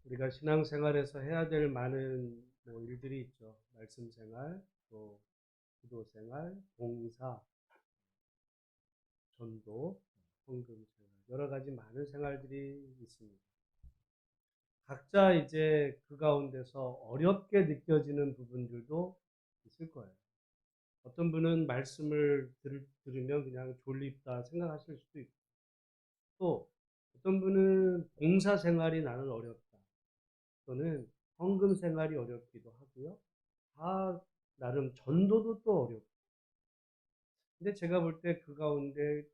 우리가 신앙생활에서 해야 될 많은 일들이 있죠. 말씀 생활, 또 기도 생활, 봉사, 전도, 헌금 생활, 여러 가지 많은 생활들이 있습니다. 각자 이제 그 가운데서 어렵게 느껴지는 부분들도 있을 거예요. 어떤 분은 말씀을 들으면 그냥 졸립다 생각하실 수도 있고, 또 어떤 분은 봉사 생활이 나는 어렵다, 또는 헌금 생활이 어렵기도 하고요. 다 나름 전도도 또 어렵고. 근데 제가 볼 때 그 가운데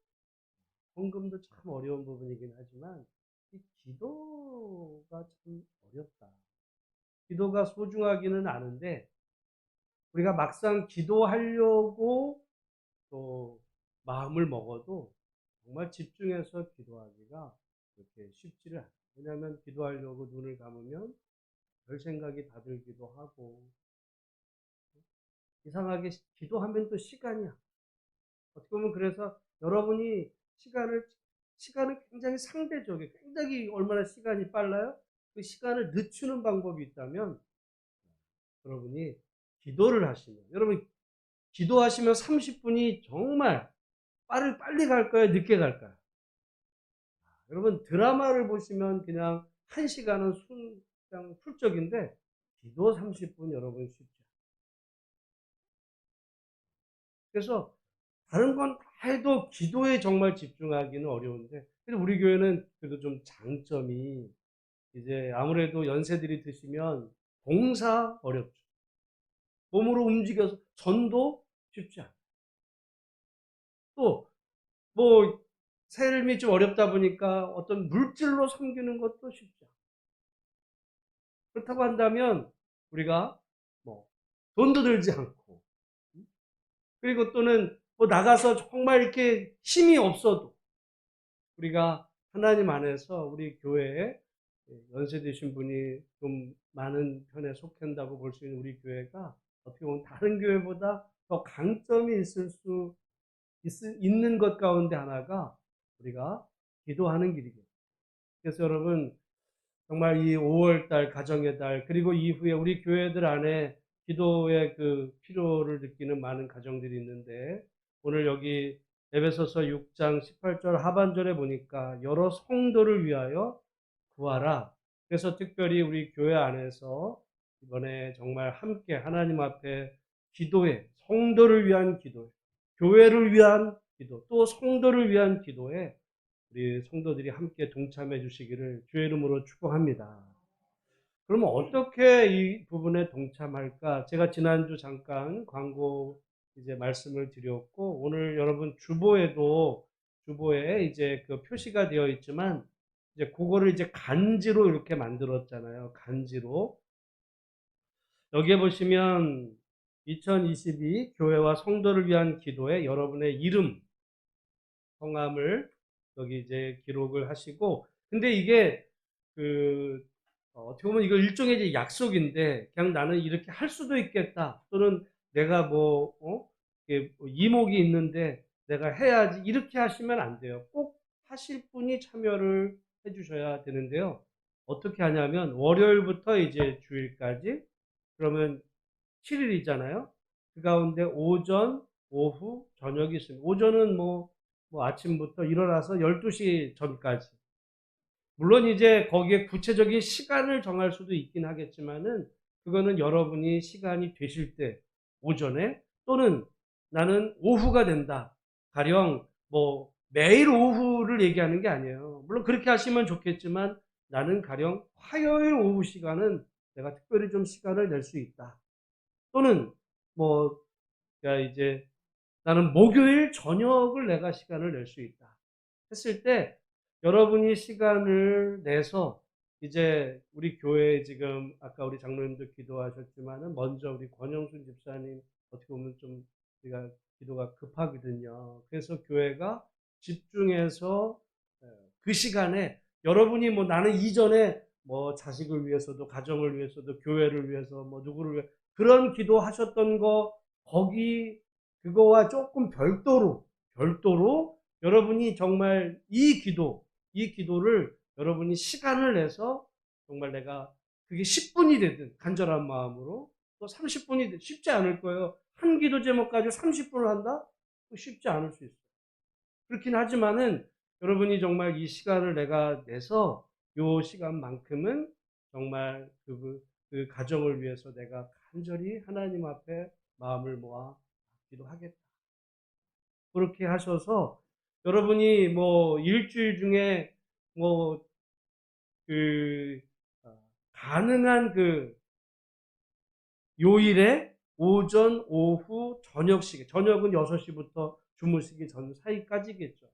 헌금도 참 어려운 부분이긴 하지만 이 기도가 참 어렵다. 기도가 소중하기는 아는데 우리가 막상 기도하려고 또 마음을 먹어도 정말 집중해서 기도하기가 그렇게 쉽지를 않아요. 왜냐하면 기도하려고 눈을 감으면 별 생각이 다 들기도 하고, 이상하게 기도하면 또 시간이야. 어떻게 보면 그래서 여러분이 시간을 굉장히 상대적이에요. 굉장히 얼마나 시간이 빨라요? 그 시간을 늦추는 방법이 있다면 여러분이 기도를 하시면, 여러분 기도하시면 30분이 정말 빨리 갈까요? 늦게 갈까요? 여러분 드라마를 보시면 그냥 1시간은 그냥 훌쩍인데 기도 30분 여러분 쉽지 않아요. 그래서 다른 건 다 해도 기도에 정말 집중하기는 어려운데, 그래도 우리 교회는 그래도 좀 장점이 이제 아무래도 연세들이 드시면 봉사 어렵죠. 몸으로 움직여서 전도 쉽지 않아요. 또 뭐 삶이 좀 어렵다 보니까 어떤 물질로 섬기는 것도 쉽지 않아요. 그렇다고 한다면 우리가 뭐 돈도 들지 않고, 그리고 또는 뭐 나가서 정말 이렇게 힘이 없어도 우리가 하나님 안에서 우리 교회에 연세 드신 분이 좀 많은 편에 속한다고 볼 수 있는 우리 교회가 어떻게 보면 다른 교회보다 더 강점이 있는 것 가운데 하나가 우리가 기도하는 길이겠죠. 그래서 여러분 정말 이 5월 달 가정의 달, 그리고 이후에 우리 교회들 안에 기도의 그 필요를 느끼는 많은 가정들이 있는데, 오늘 여기 에베소서 6장 18절 하반절에 보니까 여러 성도를 위하여 구하라. 그래서 특별히 우리 교회 안에서 이번에 정말 함께 하나님 앞에 기도에, 성도를 위한 기도에, 교회를 위한 기도, 또 성도를 위한 기도에 우리 성도들이 함께 동참해 주시기를 주의 이름으로 축복합니다. 그러면 어떻게 이 부분에 동참할까? 제가 지난주 잠깐 광고 이제 말씀을 드렸고, 오늘 여러분 주보에 이제 그 표시가 되어 있지만, 이제 그거를 이제 간지로 이렇게 만들었잖아요. 간지로. 여기에 보시면 2022 교회와 성도를 위한 기도에 여러분의 이름, 성함을 여기 이제 기록을 하시고, 근데 이게 그 어떻게 보면 이거 일종의 이제 약속인데, 그냥 나는 이렇게 할 수도 있겠다, 또는 내가 이게 뭐 이목이 있는데 내가 해야지, 이렇게 하시면 안 돼요. 꼭 하실 분이 참여를 해 주셔야 되는데요. 어떻게 하냐면 월요일부터 이제 주일까지, 그러면 7일이잖아요. 그 가운데 오전, 오후, 저녁이 있습니다. 오전은 뭐 아침부터 일어나서 12시 전까지. 물론 이제 거기에 구체적인 시간을 정할 수도 있긴 하겠지만은, 그거는 여러분이 시간이 되실 때 오전에, 또는 나는 오후가 된다, 가령 뭐 매일 오후를 얘기하는 게 아니에요. 물론 그렇게 하시면 좋겠지만, 나는 가령 화요일 오후 시간은 내가 특별히 좀 시간을 낼 수 있다, 또는 뭐 그러니까 이제 나는 목요일 저녁을 내가 시간을 낼 수 있다 했을 때, 여러분이 시간을 내서 이제 우리 교회에, 지금 아까 우리 장로님도 기도하셨지만은 먼저 우리 권영순 집사님 어떻게 보면 좀 우리가 기도가 급하거든요. 그래서 교회가 집중해서 그 시간에 여러분이 뭐 나는 이전에 뭐 자식을 위해서도, 가정을 위해서도, 교회를 위해서, 뭐 누구를 위해 그런 기도하셨던 거, 거기 그거와 조금 별도로 여러분이 정말 이 기도를 여러분이 시간을 내서 정말 내가 그게 10분이 되든 간절한 마음으로 또 30분이 되든 쉽지 않을 거예요. 한 기도 제목 가지고 30분을 한다? 쉽지 않을 수 있어요. 그렇긴 하지만은 여러분이 정말 이 시간을 내가 내서 요 시간만큼은 정말 그 가정을 위해서 내가 간절히 하나님 앞에 마음을 모아 기도하겠다. 그렇게 하셔서 여러분이 뭐 일주일 중에 뭐 그 가능한 그 요일에 오전, 오후, 저녁 시간, 저녁은 6시부터 주무시기 전 사이까지겠죠.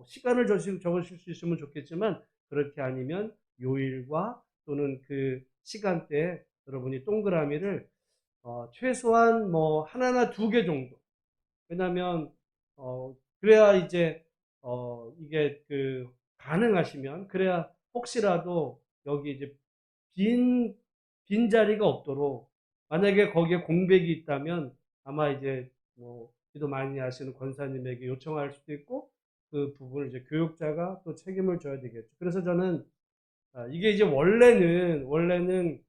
시간을 적으실 수 있으면 좋겠지만 그렇게 아니면 요일과 또는 그 시간대에 여러분이 동그라미를 최소한 뭐 하나나 2개 정도. 왜냐하면 그래야 이제 이게 그 가능하시면 그래야 혹시라도 여기 이제 빈 빈자리가 없도록 만약에 거기에 공백이 있다면 아마 이제 뭐 기도 많이 하시는 권사님에게 요청할 수도 있고 그 부분을 이제 교육자가 또 책임을 져야 되겠죠. 그래서 저는 이게 이제 원래는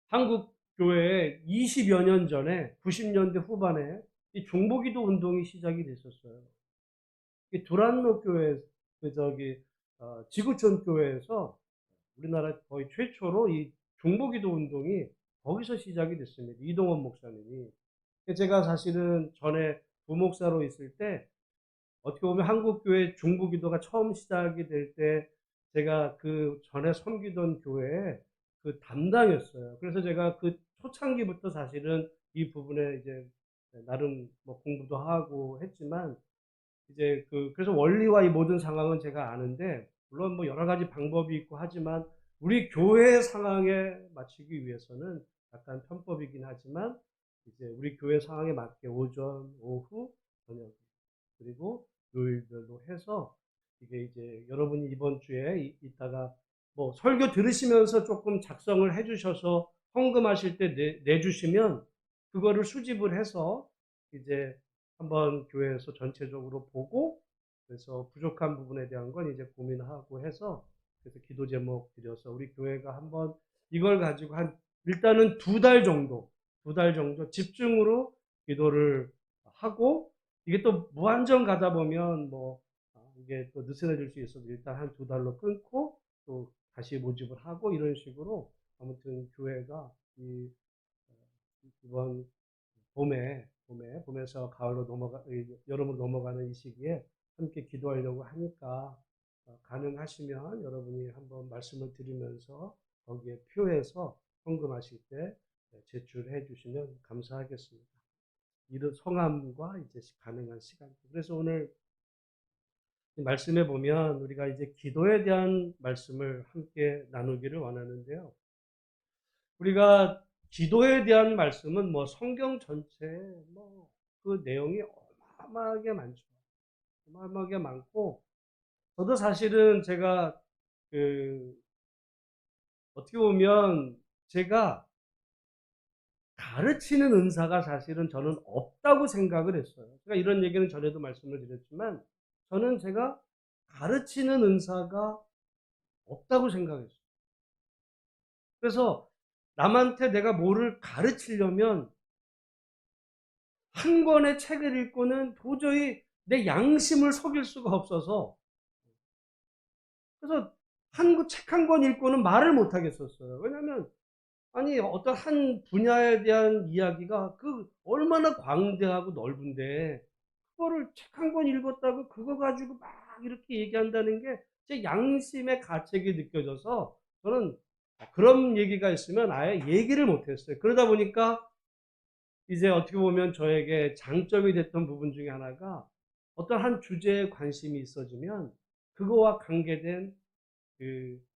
한국 교회에 20여 년 전에 90년대 후반에 이 중보기도 운동이 시작이 됐었어요. 이 두란노 교회 지구촌 교회에서 우리나라 거의 최초로 이 중보기도 운동이 거기서 시작이 됐습니다. 이동원 목사님이. 제가 사실은 전에 부목사로 있을 때 어떻게 보면 한국교회 중보기도가 처음 시작이 될 때 제가 그 전에 섬기던 교회에 그 담당이었어요. 그래서 제가 그 초창기부터 사실은 이 부분에 이제 나름 뭐 공부도 하고 했지만 이제 그래서 원리와 이 모든 상황은 제가 아는데 물론 뭐 여러 가지 방법이 있고 하지만 우리 교회 상황에 맞추기 위해서는 약간 편법이긴 하지만 이제 우리 교회 상황에 맞게 오전, 오후, 저녁 그리고 요일별로 해서 이게 이제 여러분이 이번 주에 이따가 뭐 설교 들으시면서 조금 작성을 해 주셔서 헌금하실 때 내주시면 그거를 수집을 해서 이제 한번 교회에서 전체적으로 보고 그래서 부족한 부분에 대한 건 이제 고민하고 해서 그래서 기도 제목 드려서 우리 교회가 한번 이걸 가지고 일단은 2달 정도 집중으로 기도를 하고 이게 또 무한정 가다 보면 뭐 이게 또 느슨해질 수 있어서 일단 한 2달로 끊고 또 다시 모집을 하고 이런 식으로 아무튼 교회가 이번 봄에서 가을로 여름으로 넘어가는 이 시기에 함께 기도하려고 하니까 가능하시면 여러분이 한번 말씀을 드리면서 거기에 표해서 헌금하실 때 제출해 주시면 감사하겠습니다. 이런 성함과 이제 가능한 시간. 그래서 오늘 말씀해 보면 우리가 이제 기도에 대한 말씀을 함께 나누기를 원하는데요. 우리가 기도에 대한 말씀은 뭐 성경 전체 뭐 그 내용이 어마어마하게 많죠. 어마어마하게 많고 저도 사실은 제가 그 어떻게 보면 제가 가르치는 은사가 사실은 저는 없다고 생각을 했어요. 제가 이런 얘기는 전에도 말씀을 드렸지만 저는 제가 가르치는 은사가 없다고 생각했어요. 그래서 남한테 내가 뭐를 가르치려면 한 권의 책을 읽고는 도저히 내 양심을 속일 수가 없어서 그래서 책 한 권 읽고는 말을 못 하겠었어요. 왜냐하면 아니 어떤 한 분야에 대한 이야기가 그 얼마나 광대하고 넓은데 그거를 책 한 권 읽었다고 그거 가지고 막 이렇게 얘기한다는 게 제 양심의 가책이 느껴져서 저는 그런 얘기가 있으면 아예 얘기를 못했어요. 그러다 보니까 이제 어떻게 보면 저에게 장점이 됐던 부분 중에 하나가 어떤 한 주제에 관심이 있어지면 그거와 관계된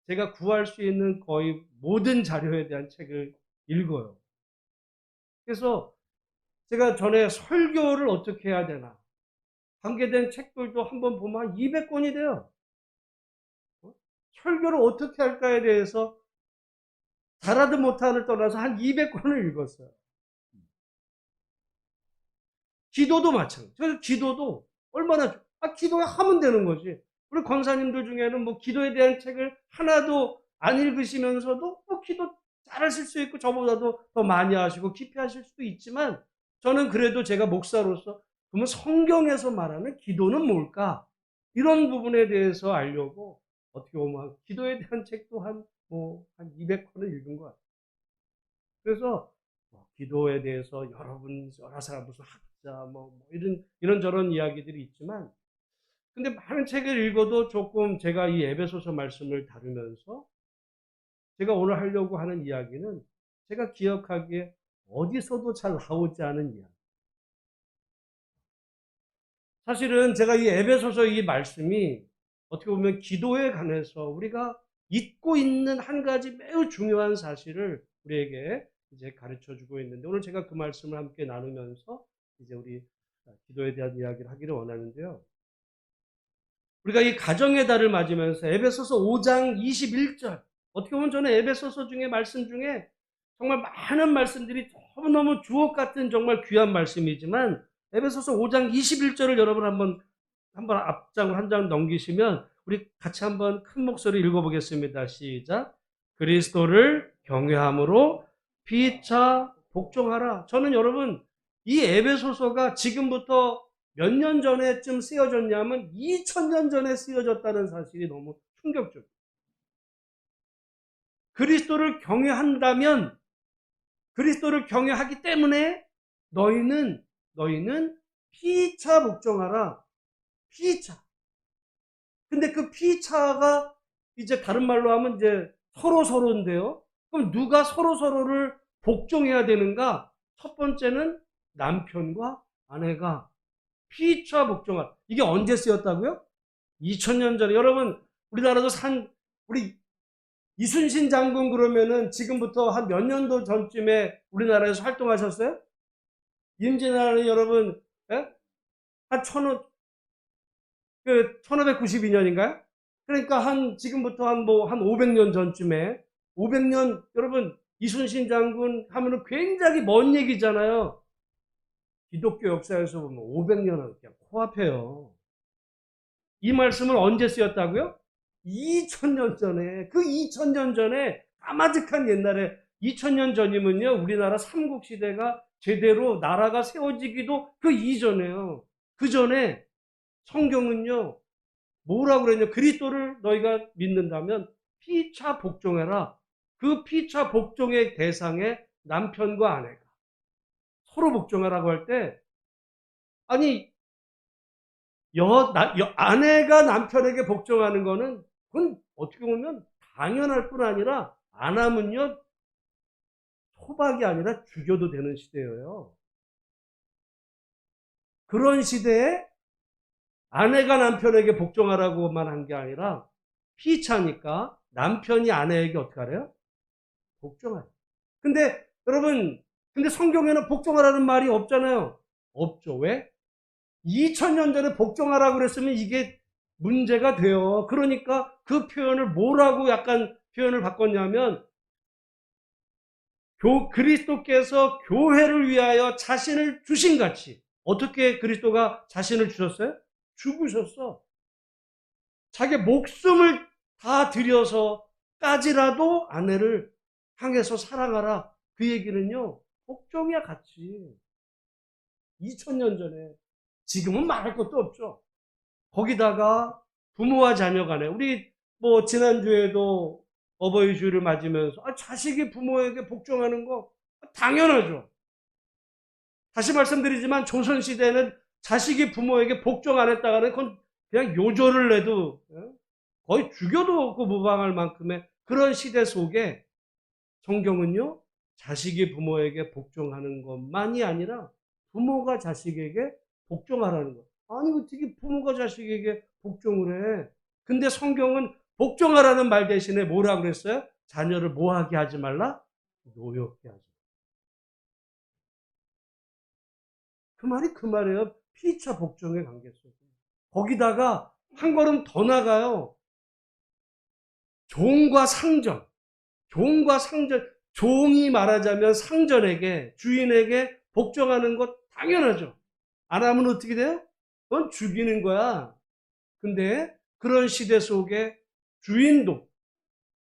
제가 구할 수 있는 거의 모든 자료에 대한 책을 읽어요. 그래서 제가 전에 설교를 어떻게 해야 되나 관계된 책들도 한번 보면 한 200권이 돼요. 설교를 어떻게 할까에 대해서 잘하든 못하든 떠나서 한 200권을 읽었어요. 기도도 마찬가지. 그래서 기도도 얼마나 기도하면 되는 거지. 우리 권사님들 중에는 뭐 기도에 대한 책을 하나도 안 읽으시면서도 뭐 기도 잘하실 수 있고 저보다도 더 많이 하시고 깊이 하실 수도 있지만 저는 그래도 제가 목사로서 그러면 성경에서 말하는 기도는 뭘까? 이런 부분에 대해서 알려고 어떻게 보면 기도에 대한 책도 한 200권을 읽은 것 같아요. 그래서 기도에 대해서 여러 사람 무슨 학자 이런저런 이야기들이 있지만 근데 많은 책을 읽어도 조금 제가 이 에베소서 말씀을 다루면서 제가 오늘 하려고 하는 이야기는 제가 기억하기에 어디서도 잘 나오지 않은 이야기. 사실은 제가 이 에베소서 이 말씀이 어떻게 보면 기도에 관해서 우리가 잊고 있는 한 가지 매우 중요한 사실을 우리에게 이제 가르쳐 주고 있는데 오늘 제가 그 말씀을 함께 나누면서 이제 우리 기도에 대한 이야기를 하기를 원하는데요. 우리가 이 가정의 달을 맞으면서 에베소서 5장 21절 어떻게 보면 저는 에베소서 중에 말씀 중에 정말 많은 말씀들이 너무너무 주옥 같은 정말 귀한 말씀이지만 에베소서 5장 21절을 여러분 한번 앞장 한 장 넘기시면 우리 같이 한번 큰 목소리 읽어보겠습니다. 시작. 그리스도를 경외함으로 피차 복종하라. 저는 여러분 이 에베소서가 지금부터 몇 년 전에쯤 쓰여졌냐면 2000년 전에 쓰여졌다는 사실이 너무 충격적이에요. 그리스도를 경외한다면 그리스도를 경외하기 때문에 너희는 피차 복종하라. 피차. 근데 그 피차가 이제 다른 말로 하면 이제 서로인데요. 그럼 누가 서로를 복종해야 되는가? 첫 번째는 남편과 아내가 피차 복종하라. 이게 언제 쓰였다고요? 2000년 전에. 여러분, 우리나라도 우리 이순신 장군 그러면은 지금부터 한 몇 년도 전쯤에 우리나라에서 활동하셨어요? 임진왜란이 여러분, 예? 한 1592년인가요? 그러니까 지금부터 한 500년 전쯤에, 500년, 여러분, 이순신 장군 하면은 굉장히 먼 얘기잖아요. 기독교 역사에서 보면 500년은 그냥 코앞에요. 이 말씀을 언제 쓰였다고요? 2000년 전에, 그 2000년 전에, 까마득한 옛날에, 2000년 전이면요, 우리나라 삼국시대가 제대로 나라가 세워지기도 그 이전에요. 그 전에 성경은요, 뭐라고 그랬냐? 그리스도를 너희가 믿는다면 피차 복종해라. 그 피차 복종의 대상에 남편과 아내가 서로 복종하라고 할 때, 아니, 아내가 남편에게 복종하는 거는 그건 어떻게 보면 당연할 뿐 아니라 안 하면요, 토박이 아니라 죽여도 되는 시대예요. 그런 시대에 아내가 남편에게 복종하라고만 한 게 아니라 피차니까 남편이 아내에게 어떻게 하래요? 복종하래요. 근데 여러분, 근데 성경에는 복종하라는 말이 없잖아요. 없죠. 왜? 2000년 전에 복종하라고 그랬으면 이게 문제가 돼요. 그러니까 그 표현을 뭐라고 약간 표현을 바꿨냐면 그리스도께서 교회를 위하여 자신을 주신 같이. 어떻게 그리스도가 자신을 주셨어요? 죽으셨어. 자기 목숨을 다 들여서까지라도 아내를 향해서 사랑하라. 그 얘기는요, 복종이야 같이. 2000년 전에. 지금은 말할 것도 없죠. 거기다가 부모와 자녀 간에 우리 지난주에도 어버이 주일을 맞으면서 자식이 부모에게 복종하는 거 당연하죠. 다시 말씀드리지만 조선시대는 자식이 부모에게 복종 안 했다가는 그건 그냥 요절을 내도 거의 죽여도 없고 무방할 만큼의 그런 시대 속에 성경은요, 자식이 부모에게 복종하는 것만이 아니라 부모가 자식에게 복종하라는 것. 아니, 어떻게 부모가 자식에게 복종을 해? 근데 성경은 복종하라는 말 대신에 뭐라 그랬어요? 자녀를 뭐하게 하지 말라? 노엽게 하지 말라. 그 말이 그 말이에요. 피차 복종의 관계 속에. 거기다가 한 걸음 더 나가요. 종과 상전. 종이 말하자면 상전에게, 주인에게 복종하는 것 당연하죠. 안 하면 어떻게 돼요? 그건 죽이는 거야. 근데 그런 시대 속에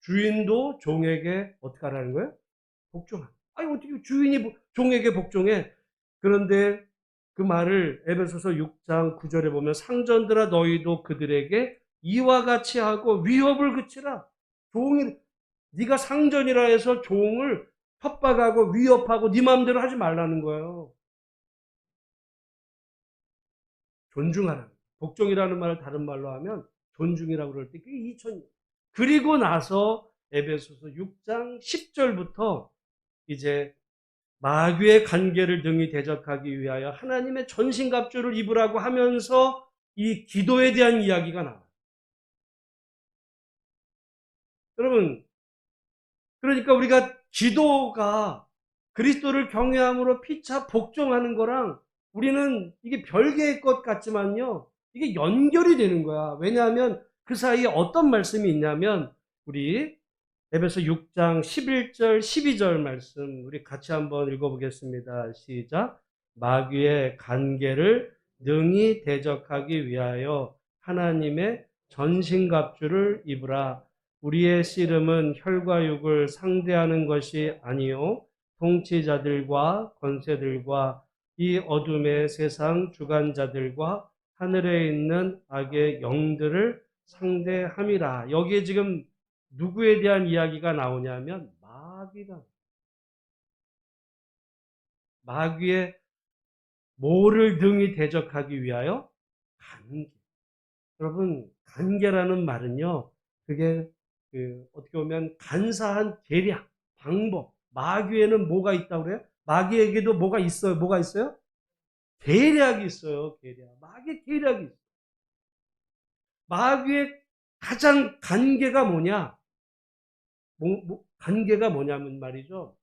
주인도 종에게 어떻게 하라는 거예요? 복종하라. 아니 어떻게 주인이 종에게 복종해? 그런데 그 말을 에베소서 6장 9절에 보면 상전들아 너희도 그들에게 이와 같이 하고 위협을 그치라. 종이 네가 상전이라 해서 종을 협박하고 위협하고 네 마음대로 하지 말라는 거예요. 존중하라. 복종이라는 말을 다른 말로 하면 존중이라고 그럴 때 그게 2000년. 그리고 나서 에베소서 6장 10절부터 이제 마귀의 관계를 능히 대적하기 위하여 하나님의 전신갑주를 입으라고 하면서 이 기도에 대한 이야기가 나와요. 여러분, 그러니까 우리가 기도가 그리스도를 경외함으로 피차 복종하는 거랑 우리는 이게 별개의 것 같지만요. 이게 연결이 되는 거야. 왜냐하면 그 사이에 어떤 말씀이 있냐면 우리 에베소 6장 11절 12절 말씀 우리 같이 한번 읽어보겠습니다. 시작. 마귀의 관계를 능히 대적하기 위하여 하나님의 전신갑주를 입으라. 우리의 씨름은 혈과 육을 상대하는 것이 아니요 통치자들과 권세들과 이 어둠의 세상 주관자들과 하늘에 있는 악의 영들을 상대함이라. 여기에 지금 누구에 대한 이야기가 나오냐면 마귀의 뭐를 능히 대적하기 위하여? 관계. 여러분, 관계라는 말은요, 그게 어떻게 보면 간사한 계략, 방법. 마귀에는 뭐가 있다고 그래요? 마귀에게도 뭐가 있어요? 뭐가 있어요? 계략이 있어요. 계략. 마귀의 계략이 있어요. 마귀의 가장 관계가 뭐냐? 관계가 뭐냐면 말이죠.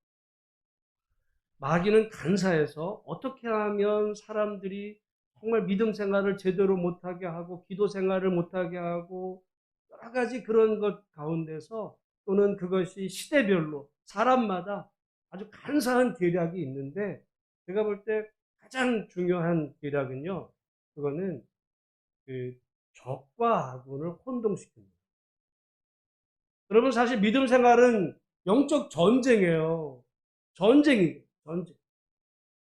마귀는 간사해서 어떻게 하면 사람들이 정말 믿음 생활을 제대로 못하게 하고 기도 생활을 못하게 하고 여러 가지 그런 것 가운데서 또는 그것이 시대별로 사람마다 아주 간사한 계략이 있는데 제가 볼 때 가장 중요한 계략은요. 그거는 그 적과 아군을 혼동시킵니다. 여러분 사실 믿음 생활은 영적 전쟁이에요. 전쟁.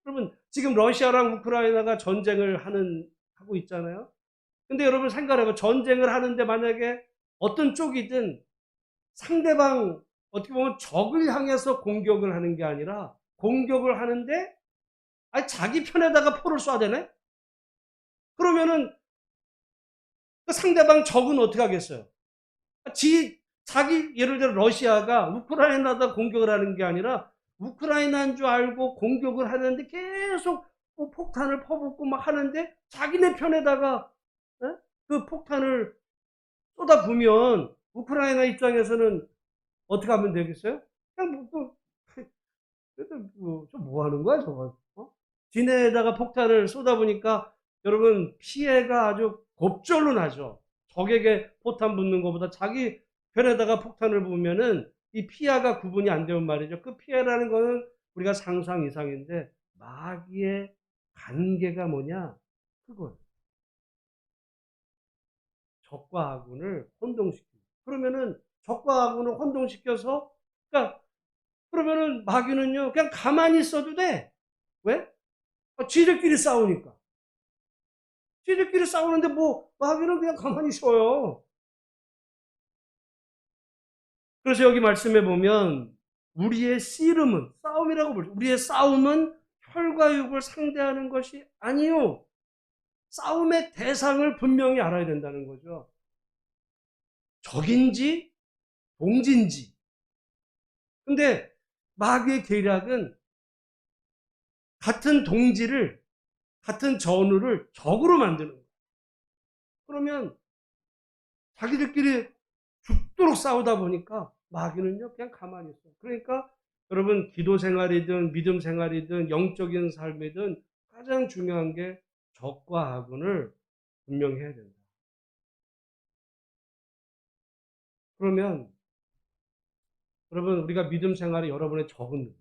그러면 지금 러시아랑 우크라이나가 전쟁을 하고 있잖아요. 근데 여러분 생각해봐요. 전쟁을 하는데 만약에 어떤 쪽이든 상대방 어떻게 보면 적을 향해서 공격을 하는 게 아니라 공격을 하는데 아니 자기 편에다가 포를 쏴야 되네? 그러면은 그 상대방 적은 어떻게 하겠어요? 자기 예를 들어 러시아가 우크라이나다 공격을 하는 게 아니라 우크라이나인 줄 알고 공격을 하는데 계속 뭐 폭탄을 퍼붓고 막 하는데 자기네 편에다가 그 폭탄을 쏟아부으면 우크라이나 입장에서는 어떻게 하면 되겠어요? 그냥 뭐 하는 거야 저거? 지네에다가 폭탄을 쏟아부니까 여러분 피해가 아주 곱절로 나죠. 적에게 포탄 붙는 것보다 자기 편에다가 폭탄을 부으면은 이 피해가 구분이 안 되면 말이죠. 그 피해라는 거는 우리가 상상 이상인데 마귀의 관계가 뭐냐? 그거 적과 아군을 혼동시키고 그러면은 적과 아군을 혼동시켜서 그러니까 그러면은 마귀는요 그냥 가만히 있어도 돼. 왜? 지들끼리 싸우니까. 지들끼리 싸우는데 뭐 마귀는 그냥 가만히 쉬어요. 그래서 여기 말씀해 보면 우리의 씨름은 싸움이라고 부르죠. 우리의 싸움은 혈과 육을 상대하는 것이 아니요. 싸움의 대상을 분명히 알아야 된다는 거죠. 적인지 동진지. 근데 마귀의 계략은 같은 동지를 같은 전우를 적으로 만드는 거예요. 그러면 자기들끼리 죽도록 싸우다 보니까 마귀는요 그냥 가만히 있어요. 그러니까 여러분 기도 생활이든 믿음 생활이든 영적인 삶이든 가장 중요한 게 적과 아군을 분명히 해야 된다. 그러면 여러분 우리가 믿음 생활에 여러분의 적은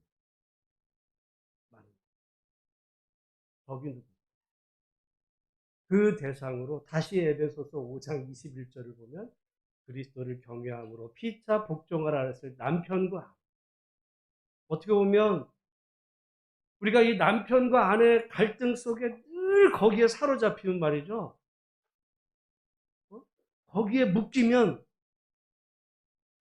적이 누구? 그 대상으로 다시 에베소서 5장 21절을 보면 그리스도를 경외함으로 피차 복종하라 했을 남편과, 어떻게 보면 우리가 이 남편과 아내의 갈등 속에 늘 거기에 사로잡히는 말이죠. 거기에 묶이면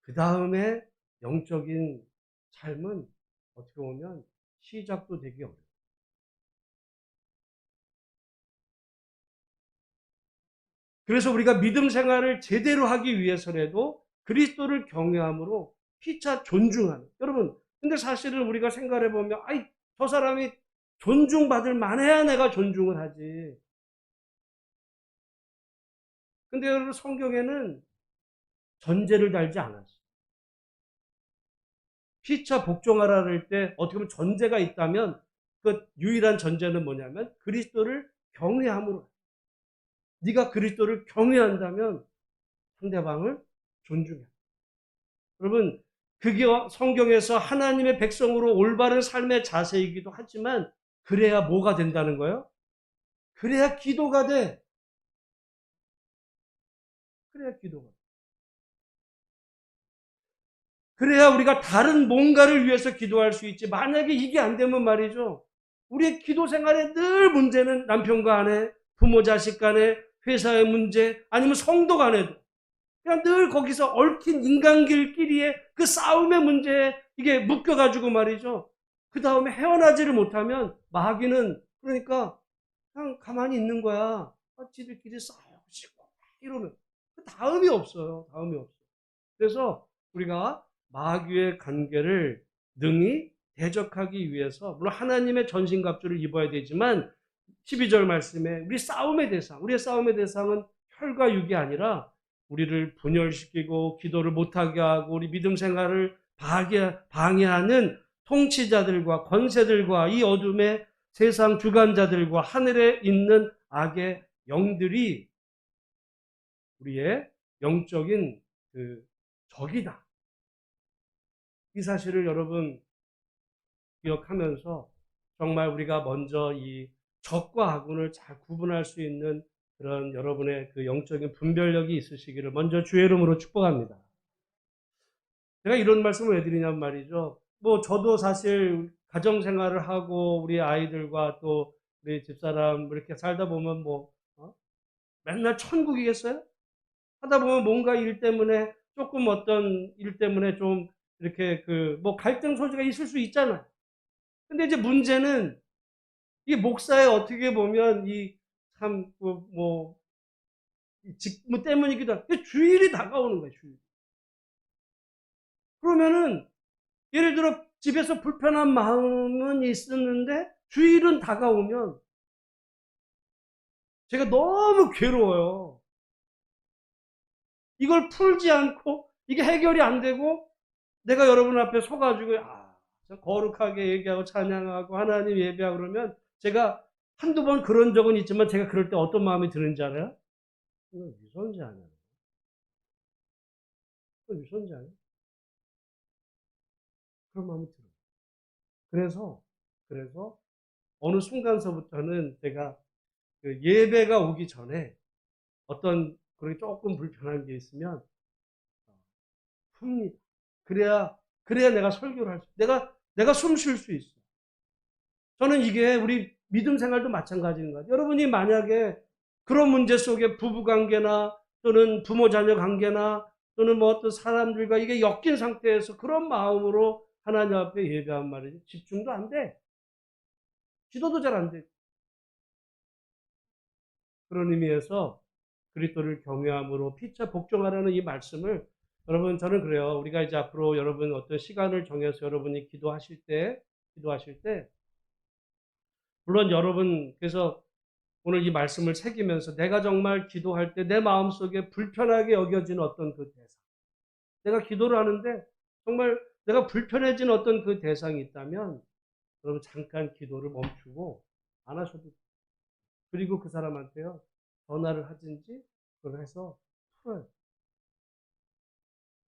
그 다음에 영적인 삶은 어떻게 보면 시작도 되기 어려워요. 그래서 우리가 믿음 생활을 제대로 하기 위해서라도 그리스도를 경외함으로 피차 존중하는. 여러분, 근데 사실은 우리가 생각해 보면, 아이, 저 사람이 존중받을 만해야 내가 존중을 하지. 근데 여러분, 성경에는 전제를 달지 않았어요. 피차 복종하라 할 때 어떻게 보면 전제가 있다면 그 유일한 전제는 뭐냐면 그리스도를 경외함으로. 네가 그리스도를 경외한다면 상대방을 존중해. 여러분, 그게 성경에서 하나님의 백성으로 올바른 삶의 자세이기도 하지만 그래야 뭐가 된다는 거예요? 그래야 기도가 돼. 그래야 기도가 돼. 그래야 우리가 다른 뭔가를 위해서 기도할 수 있지. 만약에 이게 안 되면 말이죠. 우리의 기도 생활에 늘 문제는 남편과 아내, 부모 자식 간에, 회사의 문제, 아니면 성도 간에도 그냥 늘 거기서 얽힌 인간끼리의 그 싸움의 문제에 이게 묶여가지고 말이죠. 그 다음에 헤어나지를 못하면 마귀는 그러니까 그냥 가만히 있는 거야. 지들끼리 싸우고 이러면 그 다음이 없어요. 다음이 없어. 그래서 우리가 마귀의 관계를 능히 대적하기 위해서 물론 하나님의 전신갑주를 입어야 되지만 12절 말씀에 우리의 싸움의 대상은 혈과 육이 아니라 우리를 분열시키고 기도를 못하게 하고 우리 믿음 생활을 방해하는 통치자들과 권세들과 이 어둠의 세상 주관자들과 하늘에 있는 악의 영들이 우리의 영적인 그 적이다. 이 사실을 여러분 기억하면서 정말 우리가 먼저 이 적과 아군을 잘 구분할 수 있는 그런 여러분의 그 영적인 분별력이 있으시기를 먼저 주의 이름으로 축복합니다. 제가 이런 말씀을 왜 드리냐면 말이죠. 뭐 저도 사실 가정 생활을 하고 우리 아이들과 또 우리 집사람 이렇게 살다 보면 뭐 맨날 천국이겠어요? 하다 보면 뭔가 일 때문에 조금 어떤 일 때문에 좀 이렇게 그 뭐 갈등 소지가 있을 수 있잖아요. 근데 이제 문제는 이 목사의 어떻게 보면 이 참 뭐 직무 때문이기도 하고 주일이 다가오는 거예요. 주일. 그러면은 예를 들어 집에서 불편한 마음은 있었는데 주일은 다가오면 제가 너무 괴로워요. 이걸 풀지 않고 이게 해결이 안 되고 내가 여러분 앞에 서가지고 거룩하게 얘기하고 찬양하고 하나님 예배하고 그러면 제가 한두 번 그런 적은 있지만 제가 그럴 때 어떤 마음이 드는지 알아요? 이거 위선자냐? 이거 위선자냐? 그런 마음이 들어요. 그래서 어느 순간서부터는 제가 그 예배가 오기 전에 어떤 그런 조금 불편한 게 있으면 풉니다. 그래야 내가 설교를 할 수, 내가 숨 쉴 수 있어. 저는 이게 우리 믿음 생활도 마찬가지인 것 같아요. 여러분이 만약에 그런 문제 속에 부부 관계나 또는 부모 자녀 관계나 또는 뭐 어떤 사람들과 이게 엮인 상태에서 그런 마음으로 하나님 앞에 예배한 말이죠. 집중도 안 돼. 기도도 잘 안 돼. 그런 의미에서 그리스도를 경외함으로 피차 복종하라는 이 말씀을 여러분 저는 그래요. 우리가 이제 앞으로 여러분 어떤 시간을 정해서 여러분이 기도하실 때 물론 여러분 그래서 오늘 이 말씀을 새기면서 내가 정말 기도할 때 내 마음속에 불편하게 여겨지는 어떤 그 대상. 내가 기도를 하는데 정말 내가 불편해진 어떤 그 대상이 있다면 여러분 잠깐 기도를 멈추고 안 하셔도 돼요. 그리고 그 사람한테요. 전화를 하든지 그걸 해서 풀어요.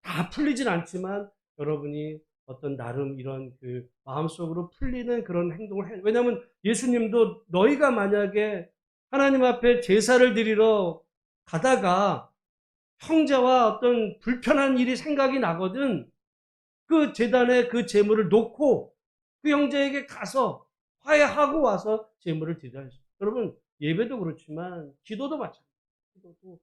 다 풀리진 않지만 여러분이 어떤 나름 이런 그 마음속으로 풀리는 그런 행동을 해요. 왜냐하면 예수님도 너희가 만약에 하나님 앞에 제사를 드리러 가다가 형제와 어떤 불편한 일이 생각이 나거든 그 제단에 그 제물을 놓고 그 형제에게 가서 화해하고 와서 제물을 드려야죠. 여러분 예배도 그렇지만 기도도 마찬가지예요. 기도도.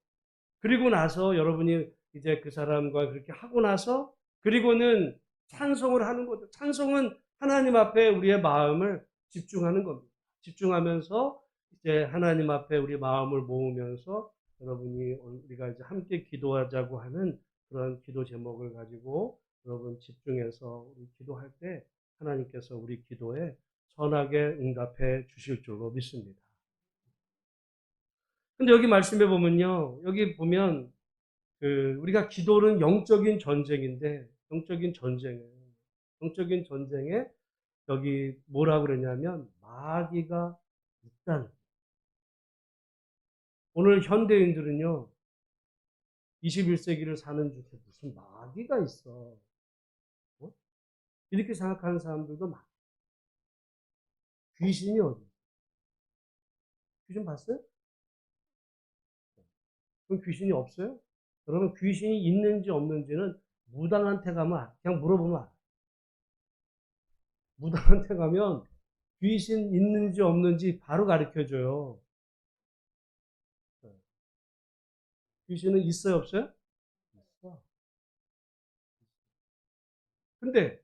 그리고 나서 여러분이 이제 그 사람과 그렇게 하고 나서 그리고는 찬송을 하는 거죠. 찬송은 하나님 앞에 우리의 마음을 집중하는 겁니다. 집중하면서 이제 하나님 앞에 우리 마음을 모으면서 여러분이 우리가 이제 함께 기도하자고 하는 그런 기도 제목을 가지고 여러분 집중해서 우리 기도할 때 하나님께서 우리 기도에 선하게 응답해 주실 줄로 믿습니다. 근데 여기 말씀해 보면요. 여기 보면 우리가 기도는 영적인 전쟁인데, 영적인 전쟁이에요. 영적인 전쟁에 여기 뭐라고 그러냐면, 마귀가 있다는. 오늘 현대인들은요, 21세기를 사는 중에 무슨 마귀가 있어. 어? 이렇게 생각하는 사람들도 많아요. 귀신이 어디? 귀신 봤어요? 그럼 귀신이 없어요? 그러면 귀신이 있는지 없는지는 무당한테 가면 그냥 물어보면 알아요. 무당한테 가면 귀신 있는지 없는지 바로 가르쳐줘요. 귀신은 있어요, 없어요? 있어. 근데,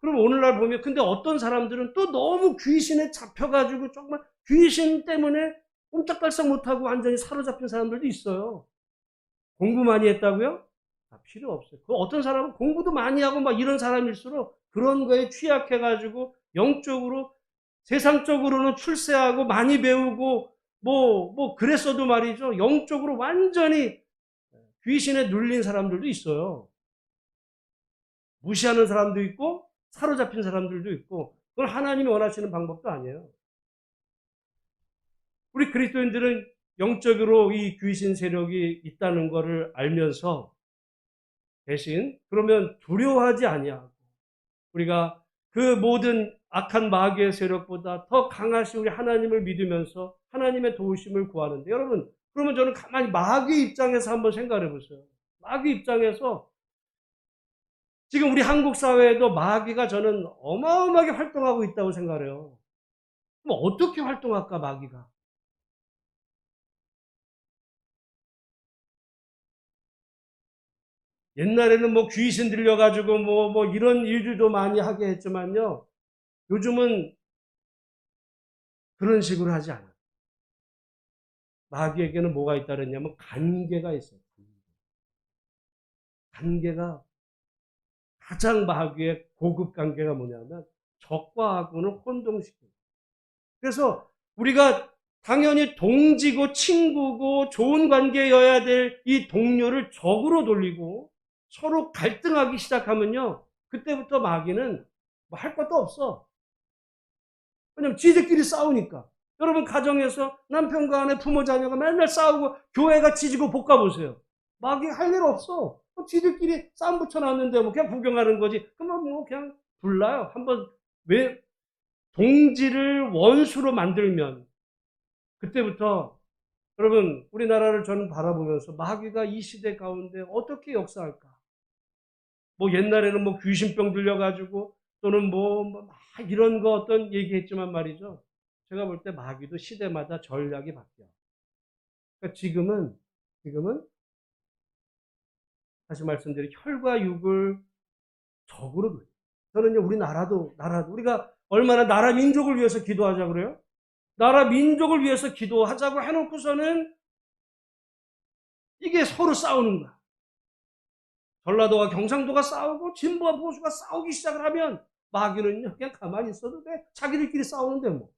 그럼 오늘날 보면, 근데 어떤 사람들은 또 너무 귀신에 잡혀가지고 정말 귀신 때문에 꼼짝달싹 못하고 완전히 사로잡힌 사람들도 있어요. 공부 많이 했다고요? 필요 없어요. 그 어떤 사람은 공부도 많이 하고 막 이런 사람일수록 그런 거에 취약해가지고 영적으로, 세상적으로는 출세하고 많이 배우고 그랬어도 말이죠. 영적으로 완전히 귀신에 눌린 사람들도 있어요. 무시하는 사람도 있고 사로잡힌 사람들도 있고 그건 하나님이 원하시는 방법도 아니에요. 우리 그리스도인들은 영적으로 이 귀신 세력이 있다는 것을 알면서 대신 그러면 두려워하지 아니하고 우리가 그 모든 악한 마귀의 세력보다 더 강하신 우리 하나님을 믿으면서 하나님의 도우심을 구하는데 여러분 그러면 저는 가만히 마귀 입장에서 한번 생각해 보세요. 마귀 입장에서 지금 우리 한국 사회에도 마귀가 저는 어마어마하게 활동하고 있다고 생각해요. 그럼 어떻게 활동할까 마귀가? 옛날에는 귀신 들려가지고 이런 일들도 많이 하게 했지만요. 요즘은 그런 식으로 하지 않아요. 마귀에게는 뭐가 있다 그랬냐면 관계가 있어요. 관계가 가장 마귀의 고급 관계가 뭐냐면 적과 악을 혼동시켜요. 그래서 우리가 당연히 동지고 친구고 좋은 관계여야 될 이 동료를 적으로 돌리고 서로 갈등하기 시작하면요. 그때부터 마귀는 뭐 할 것도 없어. 왜냐면 지들끼리 싸우니까. 여러분 가정에서 남편과 아내, 부모, 자녀가 맨날 싸우고 교회가 지지고 볶아보세요. 마귀 할 일 없어. 지들끼리 싸움 붙여놨는데 그냥 구경하는 거지. 그러면 그냥 불나요. 한번 왜 동지를 원수로 만들면 그때부터 여러분 우리나라를 저는 바라보면서 마귀가 이 시대 가운데 어떻게 역사할까? 옛날에는 귀신병 들려가지고 또는 이런 거 어떤 얘기했지만 말이죠. 제가 볼 때 마귀도 시대마다 전략이 바뀌어. 그러니까 지금은 다시 말씀드린 혈과 육을 적으로 돌려. 저는요 우리나라도 우리가 얼마나 나라 민족을 위해서 기도하자 그래요? 나라 민족을 위해서 기도하자고 해놓고서는 이게 서로 싸우는 거야. 전라도와 경상도가 싸우고 진보와 보수가 싸우기 시작을 하면 마귀는요 그냥 가만히 있어도 돼. 자기들끼리 싸우는데 뭐.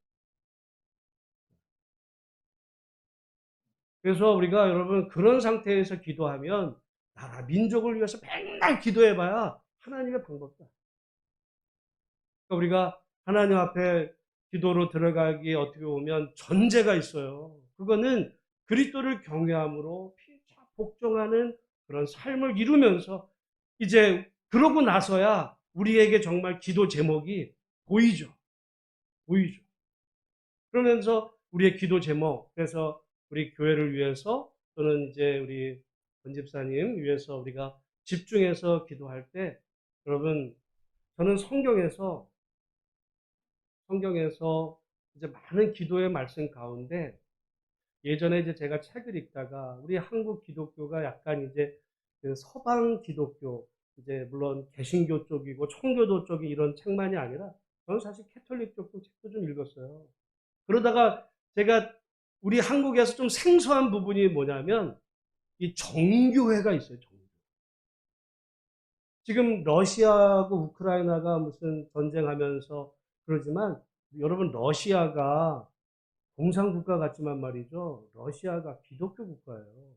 그래서 우리가 여러분 그런 상태에서 기도하면 나라 민족을 위해서 맨날 기도해봐야 하나님의 방법이다. 그러니까 우리가 하나님 앞에 기도로 들어가기 어떻게 보면 전제가 있어요. 그거는 그리스도를 경외함으로 피차 복종하는 그런 삶을 이루면서 이제 그러고 나서야 우리에게 정말 기도 제목이 보이죠. 보이죠. 그러면서 우리의 기도 제목, 그래서 우리 교회를 위해서 또는 이제 우리 권 집사님 위해서 우리가 집중해서 기도할 때, 여러분, 저는 성경에서 이제 많은 기도의 말씀 가운데, 예전에 이제 제가 책을 읽다가 우리 한국 기독교가 약간 이제 그 서방 기독교, 이제 물론 개신교 쪽이고 청교도 쪽이 이런 책만이 아니라 저는 사실 캐톨릭 쪽도 책도 좀 읽었어요. 그러다가 제가 우리 한국에서 좀 생소한 부분이 뭐냐면 이 정교회가 있어요. 정교회. 지금 러시아하고 우크라이나가 무슨 전쟁하면서 그러지만 여러분, 러시아가 공산국가 같지만 말이죠. 러시아가 기독교 국가예요.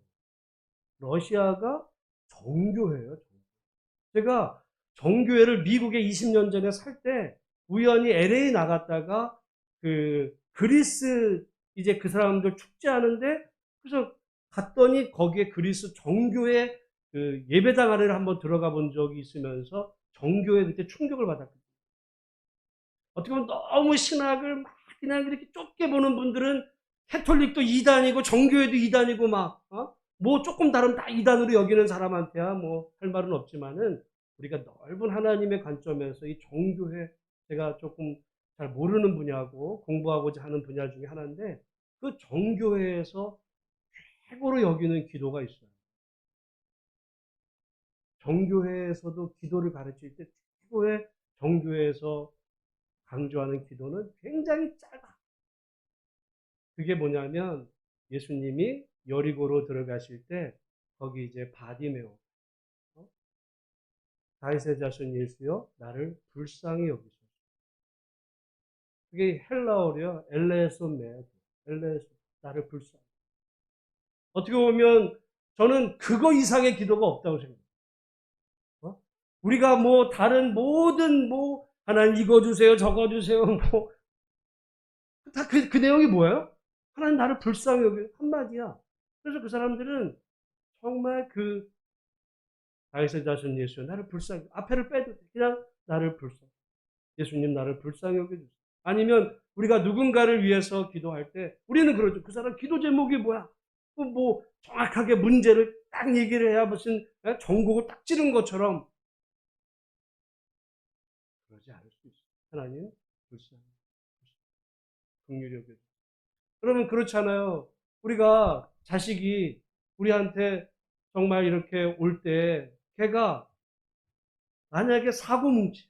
러시아가 정교회예요. 제가 정교회를 미국에 20년 전에 살 때 우연히 LA 나갔다가 그 그리스 이제 그 사람들 축제하는데, 그래서 갔더니 거기에 그리스 정교회 그 예배당 안에 한번 들어가 본 적이 있으면서 정교회 그때 충격을 받았거든요. 어떻게 보면 너무 신학을 막 그냥 이렇게 좁게 보는 분들은 캐톨릭도 이단이고 정교회도 이단이고 막 뭐 조금 다르면 다 이단으로 여기는 사람한테야 뭐 할 말은 없지만은, 우리가 넓은 하나님의 관점에서 이 정교회, 제가 조금 잘 모르는 분야고 공부하고자 하는 분야 중에 하나인데, 그 정교회에서 최고로 여기는 기도가 있어요. 정교회에서도 기도를 가르칠 때 최고의, 정교회에서 강조하는 기도는 굉장히 짧아. 그게 뭐냐면 예수님이 여리고로 들어가실 때 거기 이제 바디메오, 다윗의 자손 예수여 나를 불쌍히 여기소서. 그게 헬라어로요 엘레소메, 엘레소, 나를 불쌍히. 어떻게 보면 저는 그거 이상의 기도가 없다고 생각해요. 우리가 뭐 다른 모든 뭐 하나님 이거 주세요 저거 주세요 뭐 다 그 내용이 뭐예요? 하나님 나를 불쌍히 여기 한마디야. 그래서 그 사람들은 정말 그 다윗의 자손 예수 나를 불쌍히, 앞에를 빼도 돼. 그냥 나를 불쌍히, 예수님 나를 불쌍히 여겨주세요. 아니면 우리가 누군가를 위해서 기도할 때 우리는 그러죠. 그 사람 기도 제목이 뭐야? 뭐 정확하게 문제를 딱 얘기를 해야 무슨 전곡을 딱 찌른 것처럼 그러지 않을 수 있어요. 하나님 불쌍히, 긍휼히 여겨주세요. 그러면 그렇잖아요. 우리가 자식이 우리한테 정말 이렇게 올 때 걔가 만약에 사고뭉치라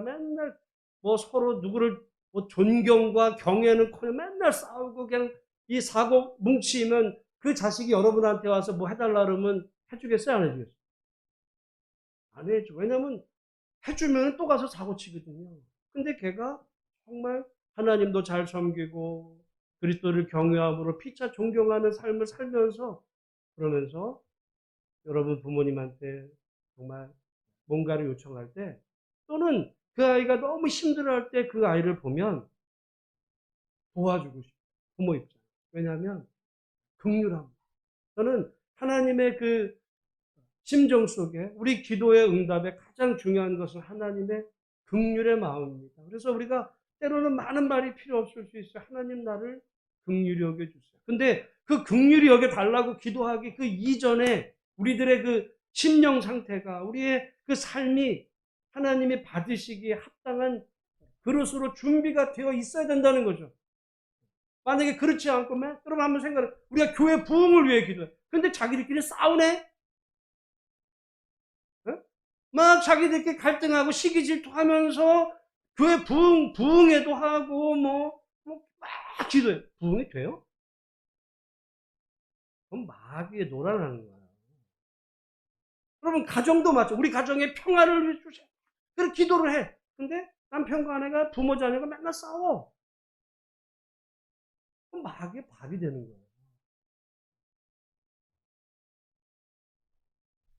맨날 뭐 서로 누구를 뭐 존경과 경애는 커녕 맨날 싸우고 그냥 이 사고뭉치면 그 자식이 여러분한테 와서 뭐 해달라 그러면 해주겠어요? 안 해주겠어요? 안 해줘. 왜냐면 해주면 또 가서 사고치거든요. 근데 걔가 정말 하나님도 잘 섬기고 그리스도를 경외함으로 피차 존경하는 삶을 살면서, 그러면서 여러분 부모님한테 정말 뭔가를 요청할 때, 또는 그 아이가 너무 힘들어할 때 그 아이를 보면 도와주고 싶어요. 부모 입장. 왜냐하면 긍휼함. 저는 하나님의 그 심정 속에 우리 기도의 응답에 가장 중요한 것은 하나님의 긍휼의 마음입니다. 그래서 우리가 때로는 많은 말이 필요 없을 수 있어요. 하나님 나를 긍휼히 여겨주세요. 근데 그 긍휼히 여겨달라고 기도하기 그 이전에 우리들의 그 심령 상태가, 우리의 그 삶이 하나님이 받으시기에 합당한 그릇으로 준비가 되어 있어야 된다는 거죠. 만약에 그렇지 않고, 여러분 한번 생각해. 우리가 교회 부흥을 위해 기도해. 근데 자기들끼리 싸우네? 막 자기들끼리 갈등하고 시기 질투하면서 교회 부흥회도 하고 막 기도해. 부흥이 돼요? 그럼 마귀의 노란하는 거예요. 여러분 가정도 마찬가지. 우리 가정의 평화를 위해 주세요. 그렇게 기도를 해. 근데 남편과 아내가, 부모 자녀가 맨날 싸워. 그럼 마귀의 밥이 되는 거예요.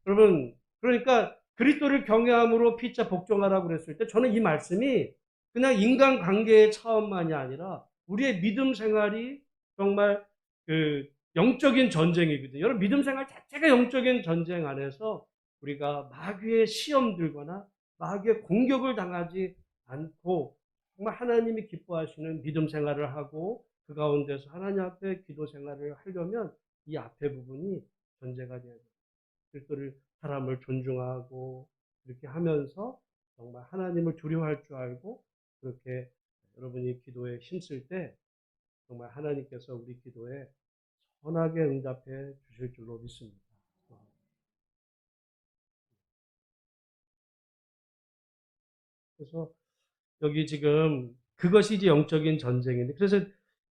여러분, 그러니까 그리스도를 경외함으로 피차 복종하라고 그랬을 때 저는 이 말씀이 그냥 인간관계의 차원만이 아니라 우리의 믿음 생활이 정말 그 영적인 전쟁이거든요. 여러분 믿음 생활 자체가 영적인 전쟁 안에서 우리가 마귀의 시험 들거나 마귀의 공격을 당하지 않고 정말 하나님이 기뻐하시는 믿음 생활을 하고 그 가운데서 하나님 앞에 기도 생활을 하려면 이 앞에 부분이 전제가 돼야 돼요. 그리스도를 사람을 존중하고 이렇게 하면서 정말 하나님을 두려워할 줄 알고 그렇게 여러분이 기도에 힘쓸 때 정말 하나님께서 우리 기도에 선하게 응답해 주실 줄로 믿습니다. 그래서 여기 지금 그것이 이제 영적인 전쟁인데 그래서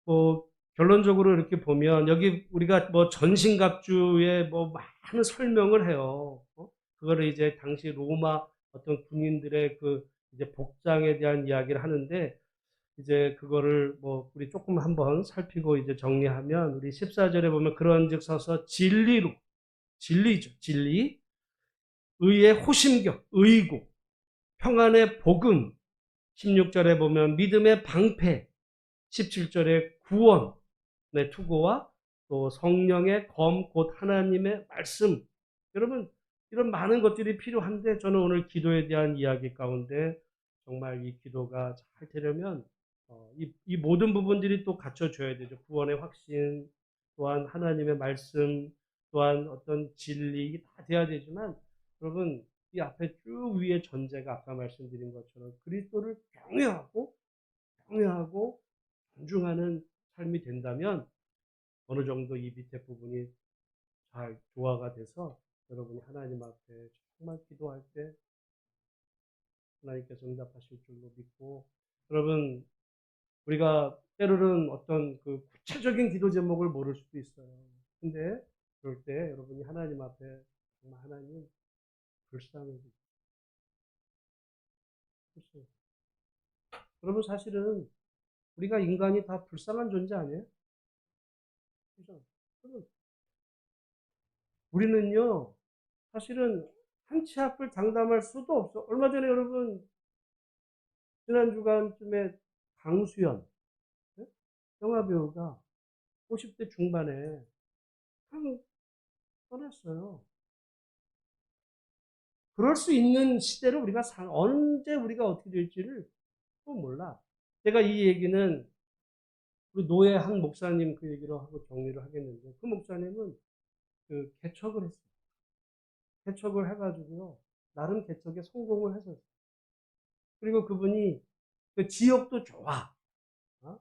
뭐 결론적으로 이렇게 보면 여기 우리가 뭐 전신갑주의 뭐 많은 설명을 해요. 그거를 이제 당시 로마 어떤 군인들의 그 이제 복장에 대한 이야기를 하는데 이제 그거를 뭐 우리 조금 한번 살피고 이제 정리하면 우리 14절에 보면 그런즉 서서 진리로 진리죠. 진리, 의의 호심격, 의고, 평안의 복음, 16절에 보면 믿음의 방패, 17절에 구원, 네, 투구와 또 성령의 검, 곧 하나님의 말씀. 여러분, 이런 많은 것들이 필요한데 저는 오늘 기도에 대한 이야기 가운데 정말 이 기도가 잘 되려면 이 모든 부분들이 또 갖춰져야 되죠. 구원의 확신, 또한 하나님의 말씀, 또한 어떤 진리 다 돼야 되지만 여러분 이 앞에 쭉 위에 전제가 아까 말씀드린 것처럼 그리스도를 경외하고 존중하는 삶이 된다면 어느 정도 이 밑에 부분이 잘 조화가 돼서 여러분이 하나님 앞에 정말 기도할 때 하나님께서 응답하실 줄로 믿고 여러분 우리가 때로는 어떤 그 구체적인 기도 제목을 모를 수도 있어요. 근데 그럴 때 여러분이 하나님 앞에 정말 하나님 불쌍해 주세요. 여러분 사실은 우리가 인간이 다 불쌍한 존재 아니에요? 그죠? 우리는요 사실은 한 치 앞을 장담할 수도 없어. 얼마 전에 여러분 지난 주간쯤에 강수연 영화 배우가 50대 중반에 한 떠났어요. 그럴 수 있는 시대를 우리가 언제 우리가 어떻게 될지를 또 몰라. 제가 이 얘기는 그 노예 한 목사님 그 얘기로 하고 정리를 하겠는데 그 목사님은 그 개척을 했어요. 개척을 해가지고요. 나름 개척에 성공을 했었어요. 그리고 그분이 그 지역도 좋아. 어?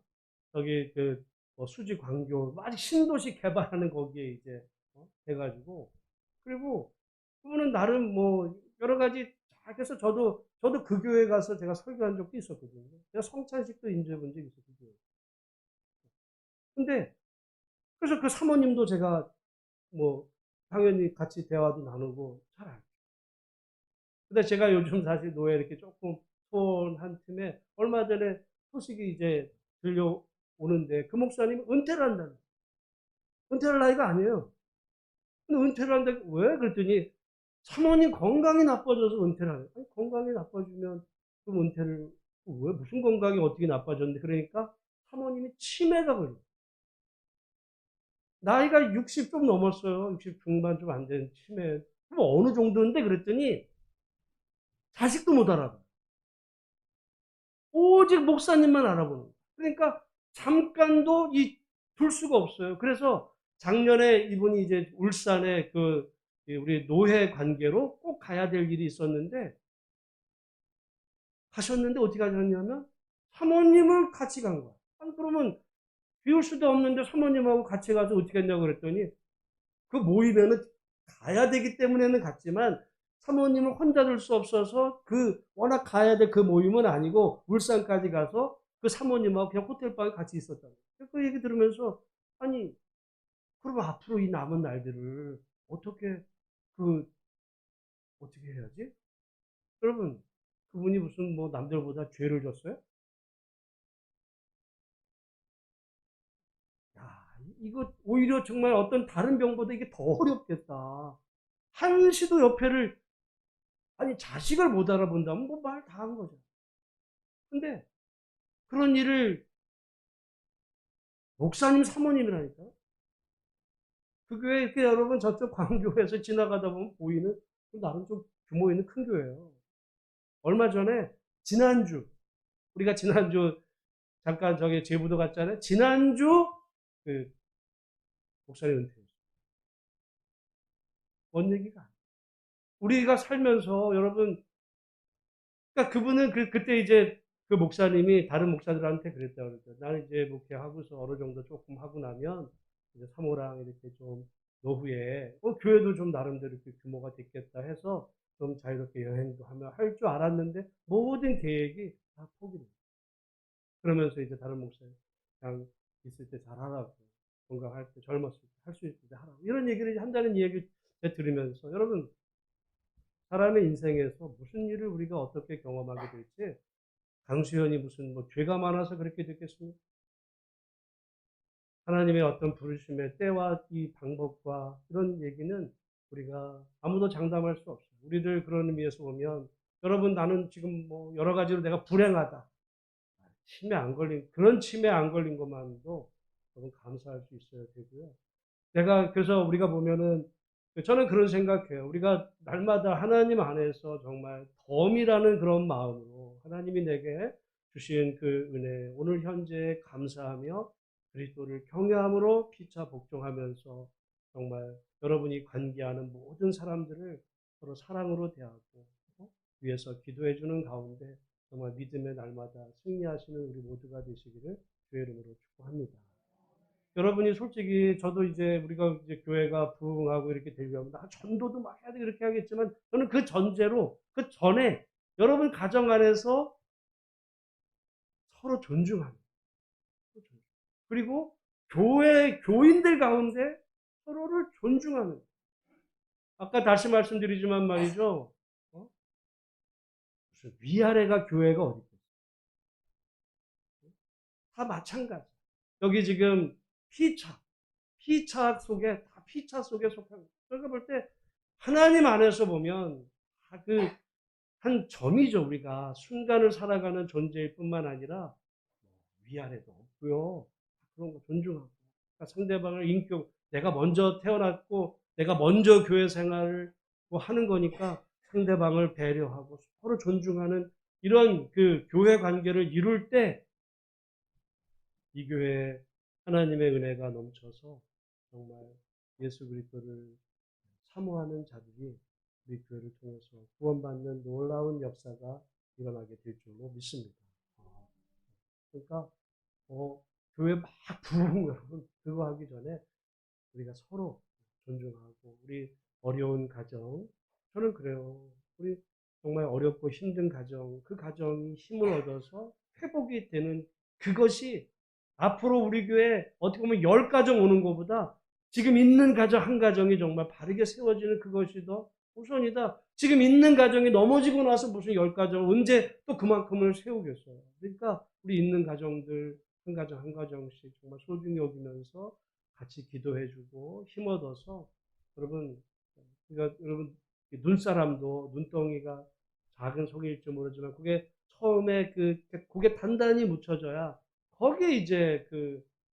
저기 뭐 수지 광교 아직 신도시 개발하는 거기에 이제 돼가지고 그리고 그분은 나름 뭐 여러 가지 그래서 저도 그 교회 가서 제가 설교한 적도 있었거든요. 제가 성찬식도 인도해 본 적이 있었거든요. 근데 그래서 그 사모님도 제가 뭐 당연히 같이 대화도 나누고 잘 알죠. 근데 제가 요즘 사실 노예 이렇게 조금 소원한 틈에 얼마 전에 소식이 이제 들려오는데 그 목사님이 은퇴를 한다는 거예요. 은퇴할 나이가 아니에요. 근데 은퇴를 한다 왜? 그랬더니 사모님 건강이 나빠져서 은퇴를 하요. 아니 건강이 나빠지면 그럼 은퇴를 왜 무슨 건강이 어떻게 나빠졌는데 그러니까 사모님이 치매가 걸려. 나이가 60 좀 넘었어요. 60 중반 좀 안 된 치매. 그럼 어느 정도인데 그랬더니 자식도 못 알아봐. 오직 목사님만 알아보는 거예요. 그러니까 잠깐도 둘 수가 없어요. 그래서 작년에 이분이 이제 울산에 우리 노회 관계로 꼭 가야 될 일이 있었는데 가셨는데 어떻게 하셨냐면 사모님을 같이 간 거야. 아니 그러면 비울 수도 없는데 사모님하고 같이 가서 어떻게 했냐고 그랬더니 그 모임에는 가야 되기 때문에는 갔지만 사모님을 혼자 둘 수 없어서 워낙 가야 될 그 모임은 아니고 울산까지 가서 그 사모님하고 그냥 호텔방에 같이 있었다고. 그 얘기 들으면서 아니 그럼 앞으로 이 남은 날들을 어떻게 그 어떻게 해야지? 여러분 그분이 무슨 뭐 남들보다 죄를 졌어요? 야, 이거 오히려 정말 어떤 다른 병보다 이게 더 어렵겠다. 한시도 옆에를 아니 자식을 못 알아본다면 뭐 말 다 한 거죠. 근데 그런 일을 목사님 사모님이라니까. 그 교회 이렇게 여러분 저쪽 광교에서 지나가다 보면 보이는 나름 좀 규모 있는 큰 교회예요. 얼마 전에 우리가 지난주 잠깐 저기 제부도 갔잖아요. 지난주 그 목사님 은퇴했어요. 먼 얘기가 아니에요. 우리가 살면서 여러분, 그러니까 그분은 그때 이제 그 목사님이 다른 목사들한테 그랬다고 그러죠. 나는 이제 목회하고서 어느 정도 조금 하고 나면 이제 사모랑 이렇게 좀 노후에 교회도 좀 나름대로 이렇게 규모가 됐겠다 해서 좀 자유롭게 여행도 하며 할 줄 알았는데 모든 계획이 다 포기돼요. 그러면서 이제 다른 목사님 그냥 있을 때 잘하라고, 건강할 때 젊었을 때 할 수 있을 때 하라고, 이런 얘기를 한다는 얘기를 들으면서 여러분, 사람의 인생에서 무슨 일을 우리가 어떻게 경험하게 될지, 강수현이 무슨 뭐 죄가 많아서 그렇게 됐겠습니까? 하나님의 어떤 부르심의 때와 이 방법과 이런 얘기는 우리가 아무도 장담할 수 없어요. 우리들 그런 의미에서 보면, 여러분 나는 지금 뭐 여러 가지로 내가 불행하다, 치매 안 걸린, 그런 치매 안 걸린 것만도 여러분 감사할 수 있어야 되고요. 내가 그래서 우리가 보면은, 저는 그런 생각해요. 우리가 날마다 하나님 안에서 정말 덤이라는 그런 마음으로 하나님이 내게 주신 그 은혜, 오늘 현재에 감사하며 그리스도를 경외함으로 피차 복종하면서 정말 여러분이 관계하는 모든 사람들을 서로 사랑으로 대하고 위해서 기도해 주는 가운데 정말 믿음의 날마다 승리하시는 우리 모두가 되시기를 주의 이름으로 축복합니다. 여러분이 솔직히, 저도 이제 우리가 이제 교회가 부흥하고 이렇게 되려면 전도도 막 해야 되고 이렇게 하겠지만, 저는 그 전제로, 그 전에 여러분 가정 안에서 서로 존중하는, 그리고 교회 교인들 가운데 서로를 존중하는. 아까 다시 말씀드리지만 말이죠. 무슨 위아래가 교회가 어디 있겠어요? 다 마찬가지. 여기 지금 피차, 피차 속에, 다 피차 속에 속한, 그러니까 볼 때 하나님 안에서 보면 다 한 점이죠. 우리가 순간을 살아가는 존재일 뿐만 아니라 위아래도 없고요. 그런 거 존중하고, 그러니까 상대방을 인격, 내가 먼저 태어났고 내가 먼저 교회 생활을 뭐 하는 거니까 상대방을 배려하고 서로 존중하는 이런 그 교회 관계를 이룰 때 이 교회에 하나님의 은혜가 넘쳐서 정말 예수 그리스도를 사모하는 자들이 우리 교회를 통해서 구원받는 놀라운 역사가 일어나게 될 줄로 믿습니다. 그러니까 교회 막 부흥 여러분, 그거 하기 전에 우리가 서로 존중하고, 우리 어려운 가정, 저는 그래요. 우리 정말 어렵고 힘든 가정, 그 가정이 힘을 얻어서 회복이 되는 그것이 앞으로 우리 교회 어떻게 보면 10가정 오는 것보다 지금 있는 가정 한 가정이 정말 바르게 세워지는 그것이 더 우선이다. 지금 있는 가정이 넘어지고 나서 무슨 10가정, 언제 또 그만큼을 세우겠어요. 그러니까 우리 있는 가정들 한 가정 한 가정씩 정말 소중히 여기면서 같이 기도해주고 힘 얻어서, 여러분, 그러니까 여러분 눈사람도 눈덩이가 작은 속일지 모르지만 그게 처음에 그게 단단히 묻혀져야 거기에 이제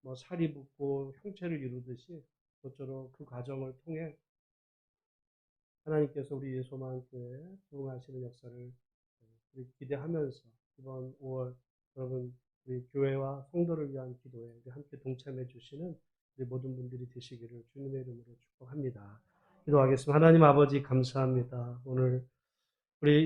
뭐 살이 붙고 형체를 이루듯이, 그것처럼 그 과정을 통해 하나님께서 우리 예수만교회에 부흥하시는 역사를 우리 기대하면서 이번 5월 여러분 우리 교회와 성도를 위한 기도에 함께 동참해 주시는 우리 모든 분들이 되시기를 주님의 이름으로 축복합니다. 기도하겠습니다. 하나님 아버지 감사합니다. 오늘 우리